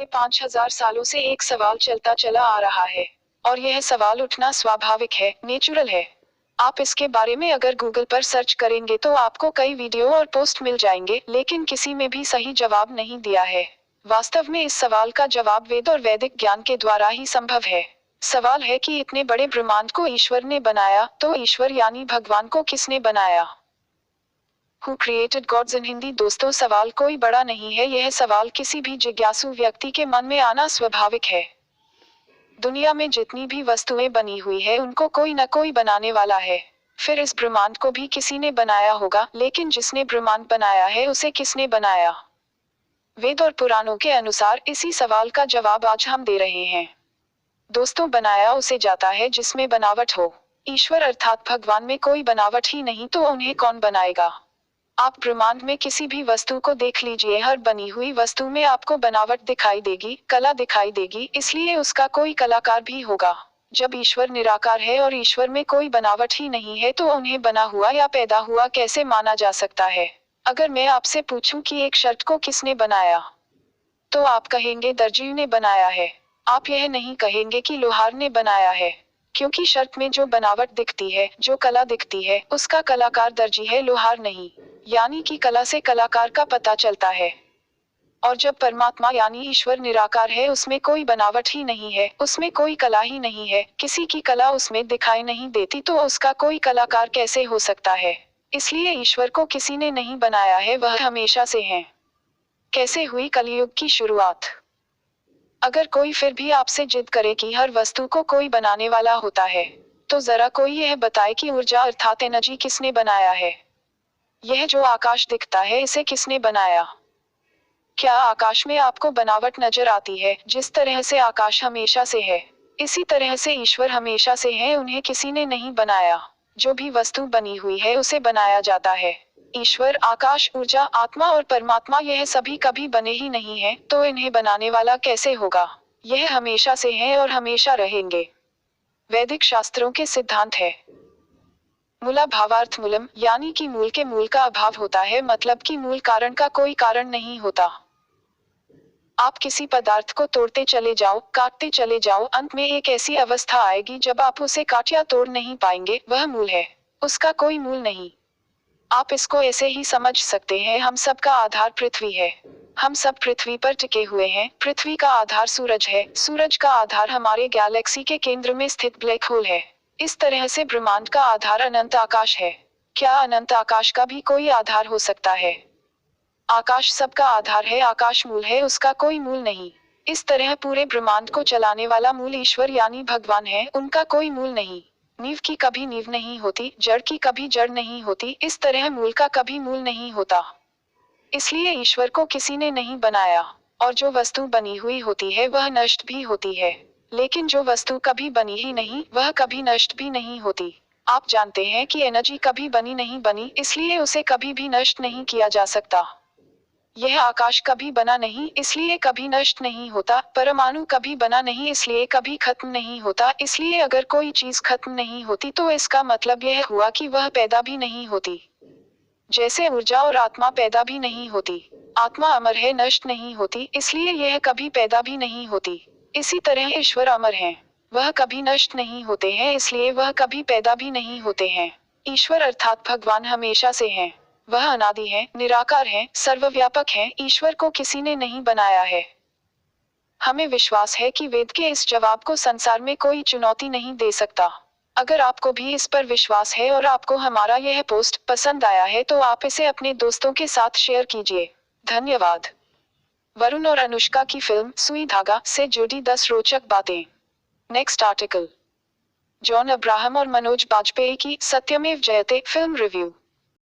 5000 सालों से एक सवाल चलता चला आ रहा है और यह सवाल उठना स्वाभाविक है, नेचुरल है। आप इसके बारे में अगर गूगल पर सर्च करेंगे तो आपको कई वीडियो और पोस्ट मिल जाएंगे, लेकिन किसी में भी सही जवाब नहीं दिया है। वास्तव में इस सवाल का जवाब वेद और वैदिक ज्ञान के द्वारा ही संभव है। सवाल है कि इतने बड़े ब्रह्मांड को ईश्वर ने बनाया, तो ईश्वर यानी भगवान को किसने बनाया? Who created gods in Hindi. दोस्तों, सवाल कोई बड़ा नहीं है, यह सवाल किसी भी जिज्ञासु व्यक्ति के मन में आना स्वाभाविक है। दुनिया में जितनी भी वस्तुएं बनी हुई है उनको कोई न कोई बनाने वाला है। फिर इस ब्रह्मांड को भी किसी ने बनाया होगा, लेकिन जिसने ब्रह्मांड बनाया है उसे किसने बनाया? वेद और पुराणों के अनुसार इसी सवाल का जवाब आज हम दे रहे हैं। दोस्तों, बनाया उसे जाता है जिसमें बनावट हो। ईश्वर अर्थात भगवान में कोई बनावट ही नहीं तो उन्हें कौन बनाएगा? आप ब्रह्मांड में किसी भी वस्तु को देख लीजिए, हर बनी हुई वस्तु में आपको बनावट दिखाई देगी, कला दिखाई देगी, इसलिए उसका कोई कलाकार भी होगा। जब ईश्वर निराकार है और ईश्वर में कोई बनावट ही नहीं है तो उन्हें बना हुआ या पैदा हुआ कैसे माना जा सकता है? अगर मैं आपसे पूछूं कि एक शर्ट को किसने बनाया, तो आप कहेंगे दर्जी ने बनाया है। आप यह नहीं कहेंगे कि लोहार ने बनाया है, क्योंकि शर्ट में जो बनावट दिखती है, जो कला दिखती है, उसका कलाकार दर्जी है, लोहार नहीं। यानी कि कला से कलाकार का पता चलता है। और जब परमात्मा यानी ईश्वर निराकार है, उसमें कोई बनावट ही नहीं है, उसमें कोई कला ही नहीं है, किसी की कला उसमें दिखाई नहीं देती, तो उसका कोई कलाकार कैसे हो सकता है? इसलिए ईश्वर को किसी ने नहीं बनाया है, वह हमेशा से है। कैसे हुई कलयुग की शुरुआत? अगर कोई फिर भी आपसे जिद करे कि हर वस्तु को कोई बनाने वाला होता है, तो जरा कोई यह बताए कि ऊर्जा अर्थात एनर्जी किसने बनाया है? यह जो आकाश दिखता है, इसे किसने बनाया? क्या आकाश में आपको बनावट नजर आती है? जिस तरह से आकाश हमेशा से है, इसी तरह से ईश्वर हमेशा से है, उन्हें किसी ने नहीं बनाया। जो भी वस्तु बनी हुई है उसे बनाया जाता है। ईश्वर, आकाश, ऊर्जा, आत्मा और परमात्मा यह सभी कभी बने ही नहीं है, तो इन्हें बनाने वाला कैसे होगा? यह हमेशा से है और हमेशा रहेंगे। वैदिक शास्त्रों के सिद्धांत है। मूला भावार्थ मूलम, यानी कि मूल के मूल का अभाव होता है, मतलब कि मूल कारण का कोई कारण नहीं होता। आप किसी पदार्थ को तोड़ते चले जाओ, काटते चले जाओ, अंत में एक ऐसी अवस्था आएगी जब आप उसे काट या तोड़ नहीं पाएंगे, वह मूल है, उसका कोई मूल नहीं। आप इसको ऐसे ही समझ सकते हैं, हम सब का आधार पृथ्वी है। हम सब पृथ्वी पर टिके हुए हैं। पृथ्वी का आधार सूरज है, सूरज का आधार हमारे गैलेक्सी के केंद्र में स्थित ब्लैक होल है। इस तरह से ब्रह्मांड का आधार अनंत आकाश है। क्या अनंत आकाश का भी कोई आधार हो सकता है? आकाश सबका आधार है, आकाश मूल है, उसका कोई मूल नहीं। इस तरह पूरे ब्रह्मांड को चलाने वाला मूल ईश्वर यानी भगवान है, उनका कोई मूल नहीं। नींव की कभी नींव नहीं होती, जड़ की कभी जड़ नहीं होती, इस तरह मूल का कभी मूल नहीं होता। इसलिए ईश्वर को किसी ने नहीं बनाया। और जो वस्तु बनी हुई होती है वह नष्ट भी होती है, लेकिन जो वस्तु कभी बनी ही नहीं, वह कभी नष्ट भी नहीं होती। आप जानते हैं कि एनर्जी कभी बनी नहीं बनी, इसलिए उसे कभी भी नष्ट नहीं किया जा सकता। यह आकाश कभी बना नहीं, इसलिए कभी नष्ट नहीं होता। परमाणु कभी बना नहीं, इसलिए कभी खत्म नहीं होता। इसलिए अगर कोई चीज खत्म नहीं होती तो इसका मतलब यह हुआ कि वह पैदा भी नहीं होती। जैसे ऊर्जा और आत्मा पैदा भी नहीं होती। आत्मा अमर है, नष्ट नहीं होती, इसलिए यह कभी पैदा भी नहीं होती। इसी तरह ईश्वर अमर हैं, वह कभी नष्ट नहीं होते हैं, इसलिए वह कभी पैदा भी नहीं होते हैं। ईश्वर अर्थात भगवान हमेशा से हैं। वह अनादि है, निराकार है, सर्वव्यापक है। ईश्वर को किसी ने नहीं बनाया है। हमें विश्वास है कि वेद के इस जवाब को संसार में कोई चुनौती नहीं दे सकता। अगर आपको भी इस पर विश्वास है और आपको हमारा यह पोस्ट पसंद आया है तो आप इसे अपने दोस्तों के साथ शेयर कीजिए। धन्यवाद। वरुण और अनुष्का की फिल्म सुई धागा से जुड़ी 10 रोचक बातें। Next article. जॉन अब्राहम और मनोज बाजपेयी की सत्यमेव जयते फिल्म रिव्यू।